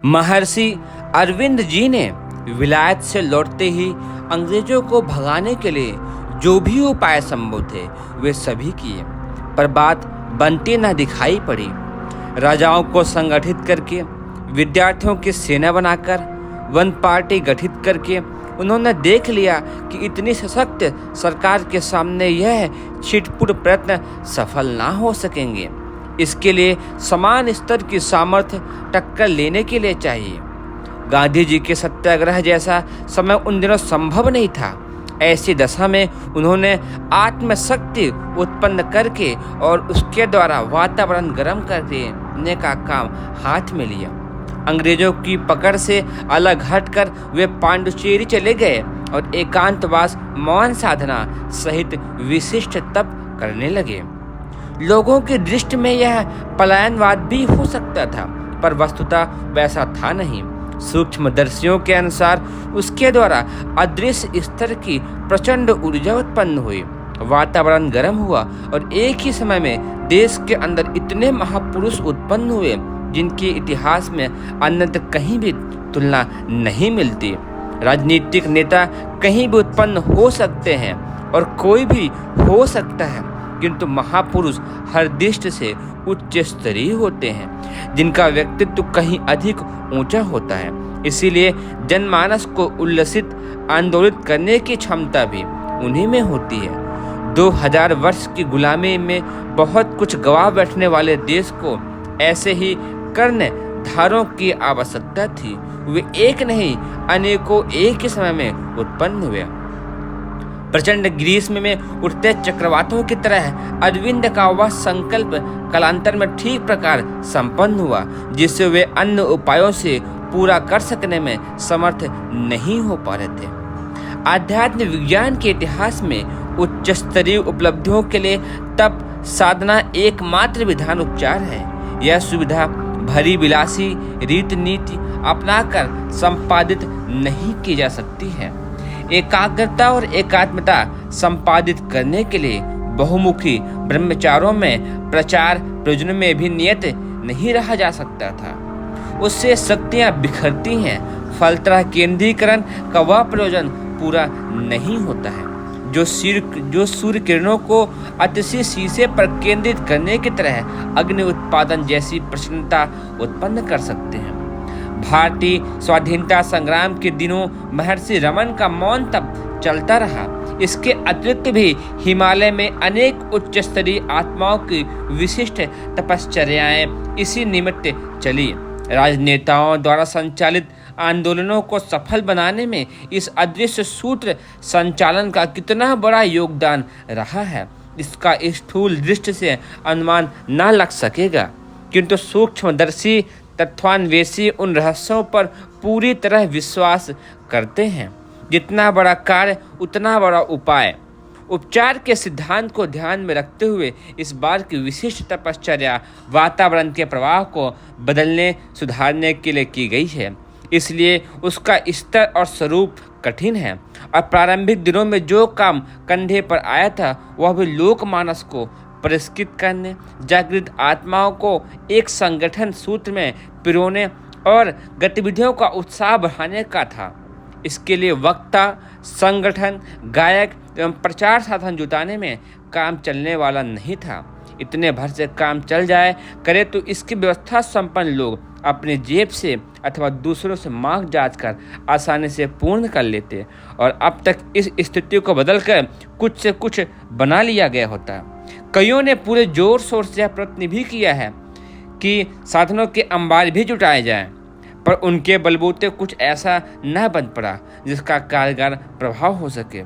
महर्षि अरविंद जी ने विलायत से लौटते ही अंग्रेजों को भगाने के लिए जो भी उपाय संभव थे वे सभी किए, पर बात बनती न दिखाई पड़ी। राजाओं को संगठित करके, विद्यार्थियों की सेना बनाकर, वन पार्टी गठित करके उन्होंने देख लिया कि इतनी सशक्त सरकार के सामने यह छिटपुट प्रयत्न सफल ना हो सकेंगे। इसके लिए समान स्तर की सामर्थ्य टक्कर लेने के लिए चाहिए। गांधी जी के सत्याग्रह जैसा समय उन दिनों संभव नहीं था। ऐसी दशा में उन्होंने आत्मशक्ति उत्पन्न करके और उसके द्वारा वातावरण गर्म कर देने का काम हाथ में लिया। अंग्रेजों की पकड़ से अलग हटकर वे पांडुचेरी चले गए और एकांतवास, मौन साधना सहित विशिष्ट तप करने लगे। लोगों की दृष्टि में यह पलायनवाद भी हो सकता था, पर वस्तुतः वैसा था नहीं। सूक्ष्मदर्शियों के अनुसार उसके द्वारा अदृश्य स्तर की प्रचंड ऊर्जा उत्पन्न हुई, वातावरण गर्म हुआ और एक ही समय में देश के अंदर इतने महापुरुष उत्पन्न हुए जिनके इतिहास में अन्यत्र कहीं भी तुलना नहीं मिलती। राजनीतिक नेता कहीं भी उत्पन्न हो सकते हैं और कोई भी हो सकता है, किंतु महापुरुष हर दृष्टि से उच्च स्तरीय होते हैं, जिनका व्यक्तित्व कहीं अधिक ऊंचा होता है। इसीलिए जनमानस को उल्लसित, आंदोलित करने की क्षमता भी उन्हीं में होती है। 2000 वर्ष की गुलामी में बहुत कुछ गवा बैठने वाले देश को ऐसे ही कर्णधारों की आवश्यकता थी। वे एक नहीं, अनेकों एक ही समय में उत्पन्न हुए। प्रचंड ग्रीष्म में उठते चक्रवातों की तरह अरविंद का वह संकल्प कालांतर में ठीक प्रकार संपन्न हुआ, जिससे वे अन्य उपायों से पूरा कर सकने में समर्थ नहीं हो पा रहे थे। आध्यात्म विज्ञान के इतिहास में उच्च स्तरीय उपलब्धियों के लिए तप साधना एकमात्र विधान उपचार है। यह सुविधा भरी विलासी रीति नीति अपनाकर संपादित नहीं की जा सकती है। एकाग्रता और एकात्मता संपादित करने के लिए बहुमुखी ब्रह्मचारों में प्रचार प्रयोजन में भी नियत नहीं रहा जा सकता था। उससे शक्तियां बिखरती हैं, फलतः केंद्रीकरण का वह प्रयोजन पूरा नहीं होता है जो सूर्य किरणों को अतिशी शीशे पर केंद्रित करने की तरह अग्नि उत्पादन जैसी प्रसन्नता उत्पन्न कर सकते हैं। भारतीय स्वाधीनता संग्राम के दिनों महर्षि रमन का मौन तप चलता रहा। इसके अतिरिक्त भी हिमालय में अनेक उच्च स्तरीय आत्माओं की विशिष्ट तपश्चर्याएं इसी निमित्त चली। राजनेताओं द्वारा संचालित आंदोलनों को सफल बनाने में इस अदृश्य सूत्र संचालन का कितना बड़ा योगदान रहा है, इसका स्थूल दृष्टि से अनुमान न लग सकेगा, किंतु सूक्ष्मदर्शी तत्वान्वेषी उन रहस्यों पर पूरी तरह विश्वास करते हैं। जितना बड़ा कार्य उतना बड़ा उपाय। उपचार के सिद्धांत को ध्यान में रखते हुए इस बार की विशिष्ट तपश्चर्या वातावरण के प्रवाह को बदलने सुधारने के लिए की गई है। इसलिए उसका स्तर और स्वरूप कठिन है और प्रारंभिक दिनों में जो काम कंधे पर आया था वह भी लोकमानस को पुरस्कृत करने, जागृत आत्माओं को एक संगठन सूत्र में पिरोने और गतिविधियों का उत्साह बढ़ाने का था। इसके लिए वक्ता, संगठन, गायक एवं प्रचार साधन जुटाने में काम चलने वाला नहीं था। इतने भर से काम चल जाए करे तो इसकी व्यवस्था संपन्न लोग अपने जेब से अथवा दूसरों से मांग जांच कर आसानी से पूर्ण कर लेते और अब तक इस स्थिति को बदलकर कुछ से कुछ बना लिया गया होता। कईयों ने पूरे जोर शोर से प्रयत्न भी किया है कि साधनों के अंबार भी जुटाए जाएं, पर उनके बलबूते कुछ ऐसा न बन पड़ा जिसका कारगर प्रभाव हो सके।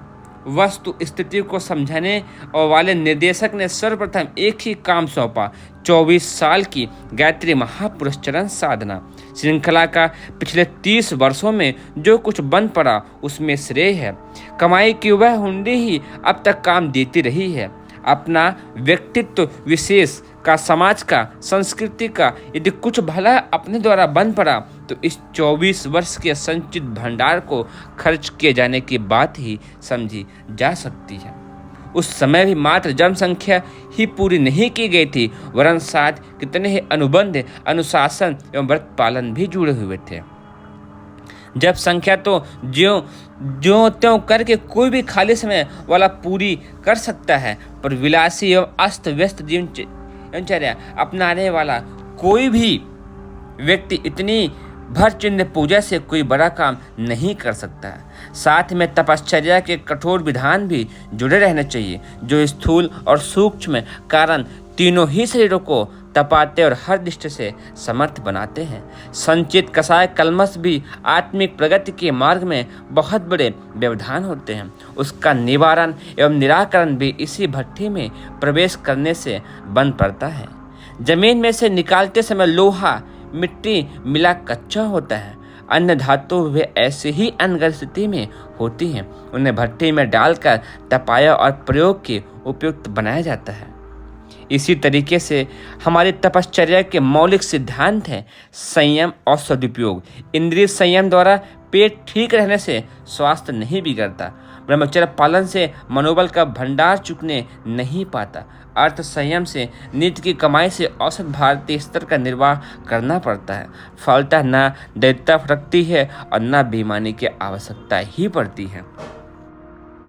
वस्तु स्थिति को समझाने और वाले निर्देशक ने सर्वप्रथम एक ही काम सौंपा, 24 साल की गायत्री महापुरस्चरण साधना श्रृंखला का पिछले 30 वर्षों में जो कुछ बन पड़ा उसमें श्रेय है। कमाई की वह हुंडी ही अब तक काम देती रही है। अपना व्यक्तित्व विशेष का, समाज का, संस्कृति का यदि कुछ भला अपने द्वारा बन पड़ा तो इस 24 वर्ष के संचित भंडार को खर्च किए जाने की बात ही समझी जा सकती है। उस समय भी मात्र जनसंख्या ही पूरी नहीं की गई थी, वरन साथ कितने ही अनुबंध, अनुशासन एवं व्रत पालन भी जुड़े हुए थे। जब संख्या तो ज्यों ज्यों त्यों करके कोई भी खाली समय वाला पूरी कर सकता है, पर विलासी एवं अस्त व्यस्त जीवनचर्या अपनाने वाला कोई भी व्यक्ति इतनी भर चिन्ह पूजा से कोई बड़ा काम नहीं कर सकता है। साथ में तपश्चर्या के कठोर विधान भी जुड़े रहने चाहिए, जो स्थूल और सूक्ष्म कारण तीनों ही शरीरों को तपाते और हर दृष्टि से समर्थ बनाते हैं। संचित कसाय कलमश भी आत्मिक प्रगति के मार्ग में बहुत बड़े व्यवधान होते हैं। उसका निवारण एवं निराकरण भी इसी भट्ठी में प्रवेश करने से बन पड़ता है। जमीन में से निकालते समय लोहा मिट्टी मिला कच्चा होता है। अन्य धातु वे ऐसे ही अनगढ़ स्थिति में होती हैं। उन्हें भट्टी में डालकर तपाया और प्रयोग के उपयुक्त बनाया जाता है। इसी तरीके से हमारी तपश्चर्या के मौलिक सिद्धांत हैं संयम और सदुपयोग। इंद्रिय संयम द्वारा पेट ठीक रहने से स्वास्थ्य नहीं बिगड़ता। ब्रह्मचर्य पालन से मनोबल का भंडार चुकने नहीं पाता। अर्थ संयम से नित्य की कमाई से औसत भारतीय स्तर का निर्वाह करना पड़ता है। फलतः न दैत्यता रखती है और न बेईमानी की आवश्यकता ही पड़ती है।